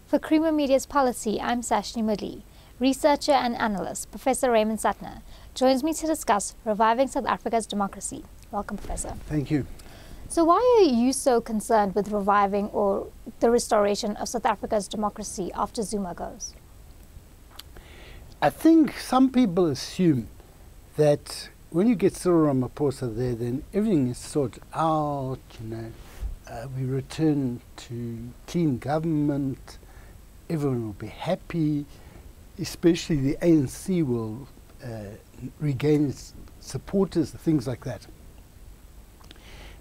For Creamer Media's Polity, I'm Sashnee Moodley. Researcher and analyst Professor Raymond Suttner joins me to discuss reviving South Africa's democracy. Welcome, Professor. Thank you. So why are you so concerned with reviving or the restoration of South Africa's democracy after Zuma goes? I think some people assume that when you get Cyril Ramaphosa there, then everything is sorted out, we return to clean government, everyone will be happy, especially the ANC will regain its supporters, things like that.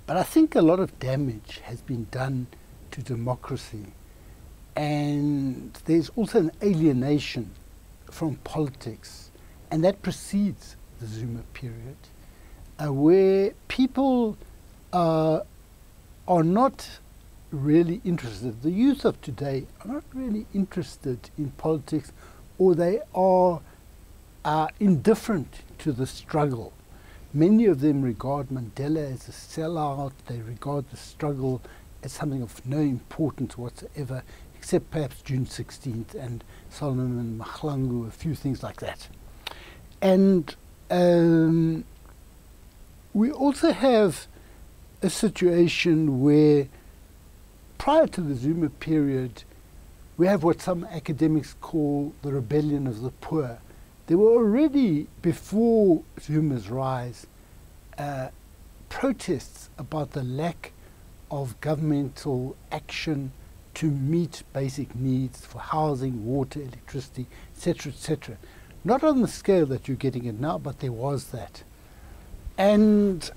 But I think a lot of damage has been done to democracy, and there's also an alienation from politics, and that precedes the Zuma period, where people are not really interested. The youth of today are not really interested in politics, or they are indifferent to the struggle. Many of them regard Mandela as a sellout. They regard the struggle as something of no importance whatsoever, except perhaps June 16th and Solomon Mahlangu, a few things like that. And we also have a situation where, prior to the Zuma period, we have what some academics call the rebellion of the poor. There were already, before Zuma's rise, protests about the lack of governmental action to meet basic needs for housing, water, electricity, etc., etc. Not on the scale that you're getting it now, but there was that. And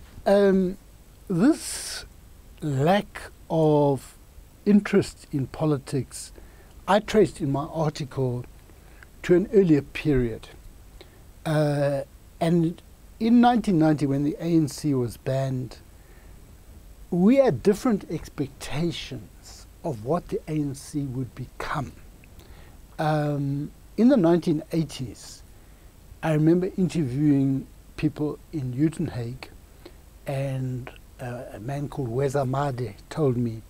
this lack of interest in politics I traced in my article to an earlier period. And in 1990, when the ANC was banned, we had different expectations of what the ANC would become. In the 1980s, I remember interviewing people in Uitenhage, and a man called Weza Made told me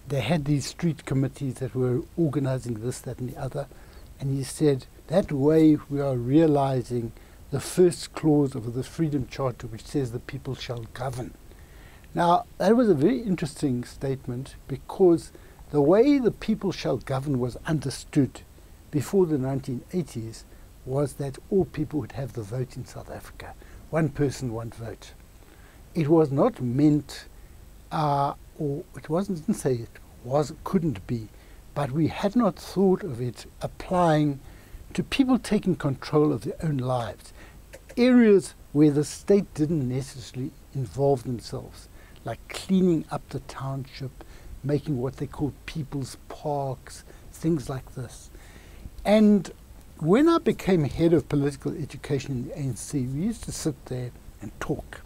they had these street committees that were organizing this, that, and the other. And he said, that way we are realizing the first clause of the Freedom Charter, which says the people shall govern. Now, that was a very interesting statement, because the way the people shall govern was understood before the 1980s was that all people would have the vote in South Africa. One person, one vote. It was not meant, or it didn't say it couldn't be, but we had not thought of it applying to people taking control of their own lives. Areas where the state didn't necessarily involve themselves, like cleaning up the township, making what they call people's parks, things like this. And when I became head of political education in the ANC, we used to sit there and talk.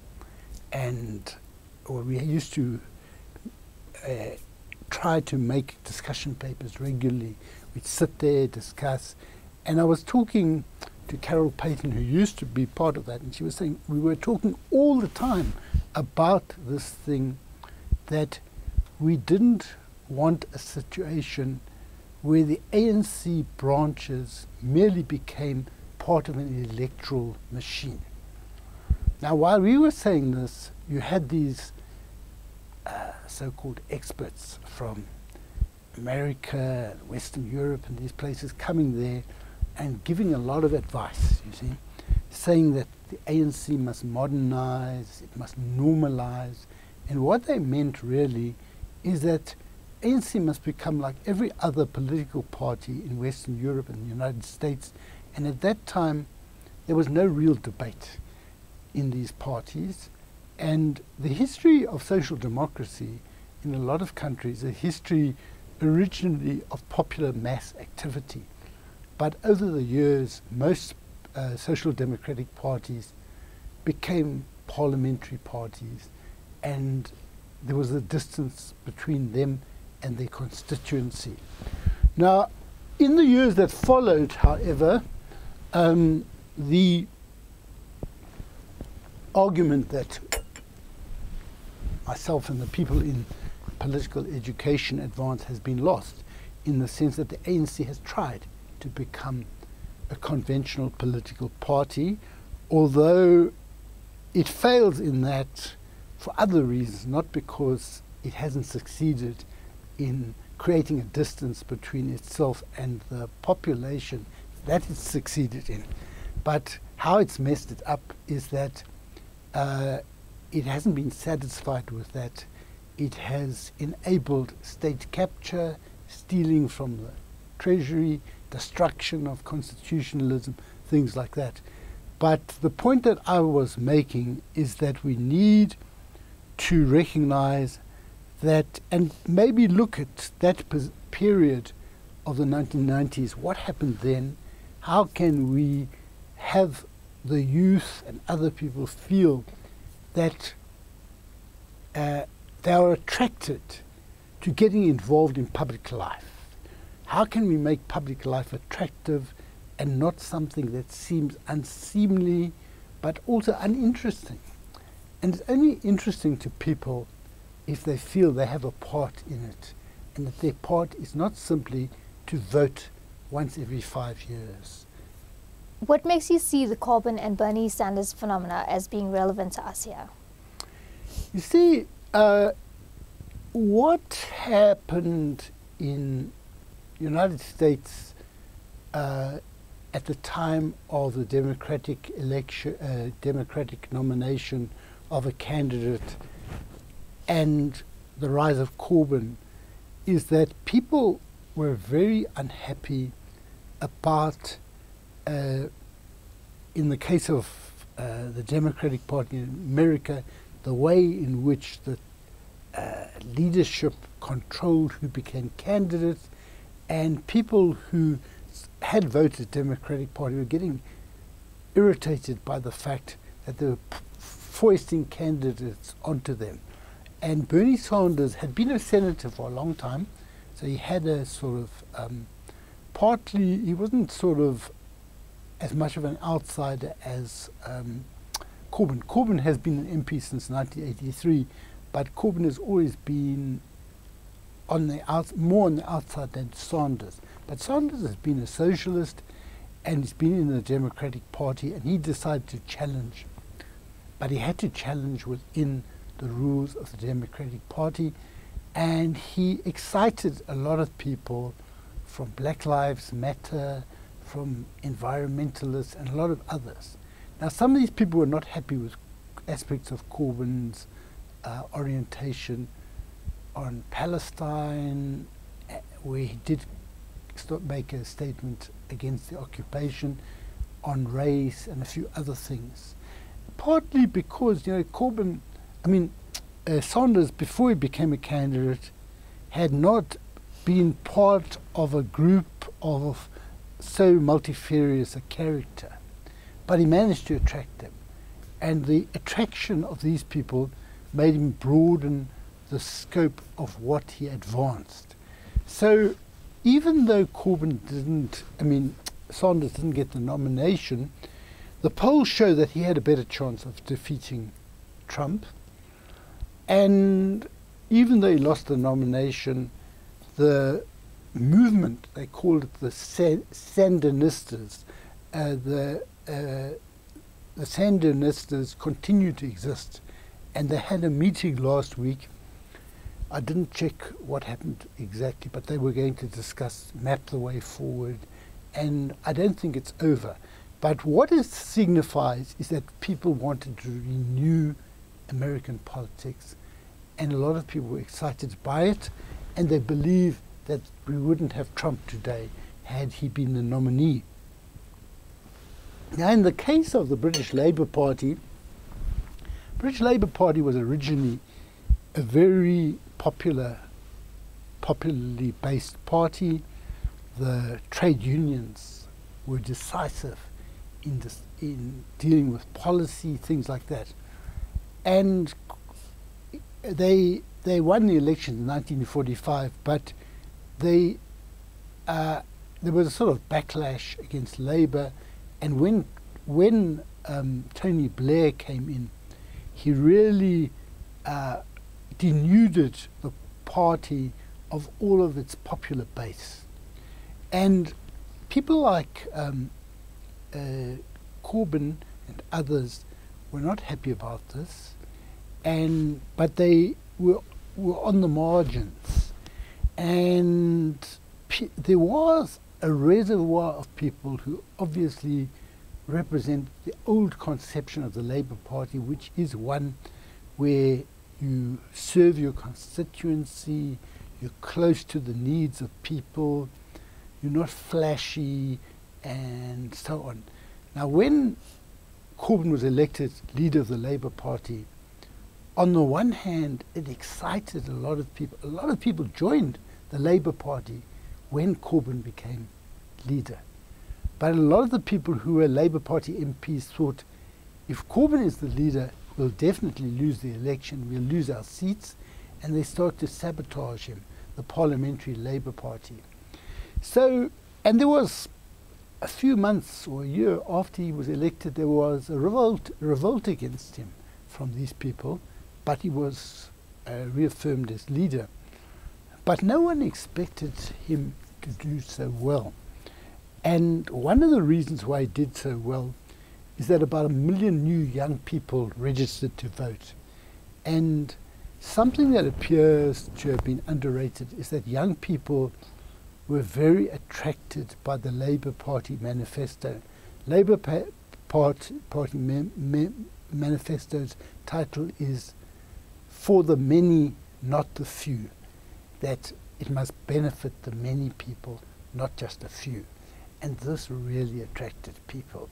Or we used to try to make discussion papers regularly. We'd sit there, discuss. And I was talking to Carol Payton, who used to be part of that, and she was saying we were talking all the time about this thing, that we didn't want a situation where the ANC branches merely became part of an electoral machine. Now, while we were saying this, you had these so-called experts from America, Western Europe, and these places coming there and giving a lot of advice, you see, saying that the ANC must modernize, it must normalize. And what they meant really is that ANC must become like every other political party in Western Europe and the United States. And at that time, there was no real debate in these parties. And the history of social democracy in a lot of countries, a history originally of popular mass activity. But over the years, most social democratic parties became parliamentary parties, and there was a distance between them and their constituency. Now, in the years that followed, however, the argument that myself and the people in political education advance has been lost in the sense that the ANC has tried to become a conventional political party, although it fails in that for other reasons, not because it hasn't succeeded in creating a distance between itself and the population. That it's succeeded in. But how it's messed it up is that it hasn't been satisfied with that. It has enabled state capture, stealing from the treasury, destruction of constitutionalism, things like that. But the point that I was making is that we need to recognize that, and maybe look at that period of the 1990s, what happened then, how can we have the youth and other people feel that they are attracted to getting involved in public life. How can we make public life attractive and not something that seems unseemly but also uninteresting? And it's only interesting to people if they feel they have a part in it, and that their part is not simply to vote once every 5 years. What makes you see the Corbyn and Bernie Sanders phenomena as being relevant to us here? You see, what happened in the United States at the time of the Democratic election, Democratic nomination of a candidate and the rise of Corbyn is that people were very unhappy about, in the case of the Democratic Party in America, the way in which the leadership controlled who became candidates, and people who had voted Democratic Party were getting irritated by the fact that they were foisting candidates onto them. And Bernie Sanders had been a senator for a long time, so he had a sort of, partly, he wasn't sort of as much of an outsider as Corbyn. Corbyn has been an MP since 1983, but Corbyn has always been on the more on the outside than Sanders. But Sanders has been a socialist, and he's been in the Democratic Party, and he decided to challenge. But he had to challenge within the rules of the Democratic Party, and he excited a lot of people from Black Lives Matter, from environmentalists, and a lot of others. Now, some of these people were not happy with aspects of Corbyn's orientation on Palestine, where he did make a statement against the occupation, on race, and a few other things. Partly because, you know, Corbyn, Sanders, before he became a candidate, had not been part of a group of so multifarious a character. But he managed to attract them. And the attraction of these people made him broaden the scope of what he advanced. So even though Sanders didn't get the nomination, the polls show that he had a better chance of defeating Trump. And even though he lost the nomination, the movement, they called it the Sandinistas, the Sandinistas continue to exist. And they had a meeting last week. I didn't check what happened exactly, but they were going to discuss, map the way forward, and I don't think it's over. But what it signifies is that people wanted to renew American politics, and a lot of people were excited by it, and they believe that we wouldn't have Trump today had he been the nominee. Now, in the case of the British Labour Party was originally a very popularly based party. The trade unions were decisive in dealing with policy, things like that. And they won the election in 1945, but there was a sort of backlash against Labour, and when Tony Blair came in, he really denuded the party of all of its popular base. And people like Corbyn and others were not happy about this, but they were on the margins. And there was a reservoir of people who obviously represent the old conception of the Labour Party, which is one where you serve your constituency, you're close to the needs of people, you're not flashy, and so on. Now, when Corbyn was elected leader of the Labour Party, on the one hand, it excited a lot of people. A lot of people joined the Labour Party when Corbyn became leader. But a lot of the people who were Labour Party MPs thought, if Corbyn is the leader, we'll definitely lose the election, we'll lose our seats, and they start to sabotage him, the Parliamentary Labour Party. So, and there was a few months or a year after he was elected, there was a revolt against him from these people, but he was reaffirmed as leader. But no one expected him to do so well. And one of the reasons why he did so well is that about 1 million new young people registered to vote. And something that appears to have been underrated is that young people were very attracted by the Labour Party manifesto. Labour Party manifesto's title is "For the Many, Not the Few," that it must benefit the many people, not just a few. And this really attracted people.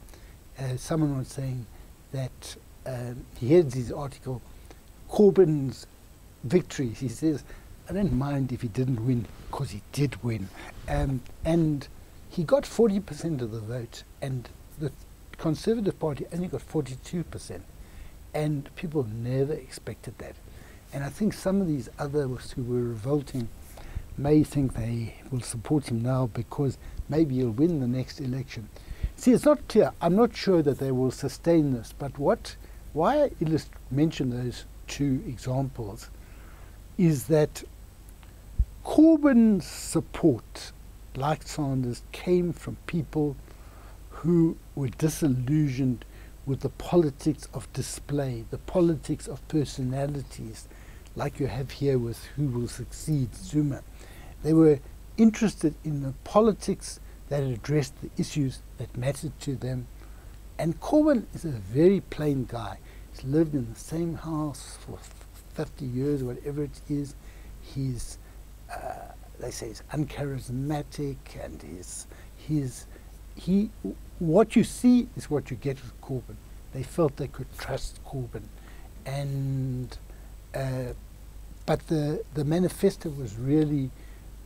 Someone was saying that he hears his article, Corbyn's victories. He says, I don't mind if he didn't win, because he did win. And he got 40% of the vote, and the Conservative Party only got 42%. And people never expected that. And I think some of these others who were revolting may think they will support him now because maybe he'll win the next election. See, it's not clear. I'm not sure that they will sustain this, but why I mention those two examples is that Corbyn's support, like Sanders, came from people who were disillusioned with the politics of display, the politics of personalities, like you have here with who will succeed Zuma. They were interested in the politics that addressed the issues that mattered to them. And Corbyn is a very plain guy. He's lived in the same house for 50 years, whatever it is. He's, they say he's uncharismatic, and what you see is what you get with Corbyn. They felt they could trust Corbyn. And, but the manifesto was really,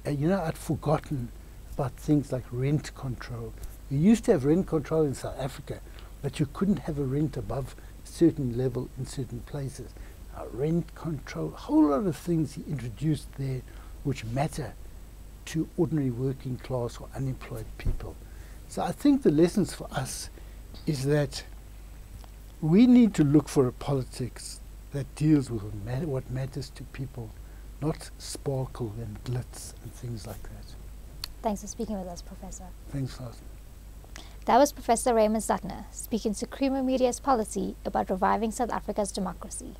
I'd forgotten about things like rent control. We used to have rent control in South Africa, but you couldn't have a rent above a certain level in certain places. Now, rent control, a whole lot of things he introduced there which matter to ordinary working class or unemployed people. So I think the lessons for us is that we need to look for a politics that deals with what matters to people, not sparkle and glitz and things like that. Thanks for speaking with us, Professor. Thanks, Sashnee. That was Professor Raymond Suttner speaking to Creamer Media's Polity about reviving South Africa's democracy.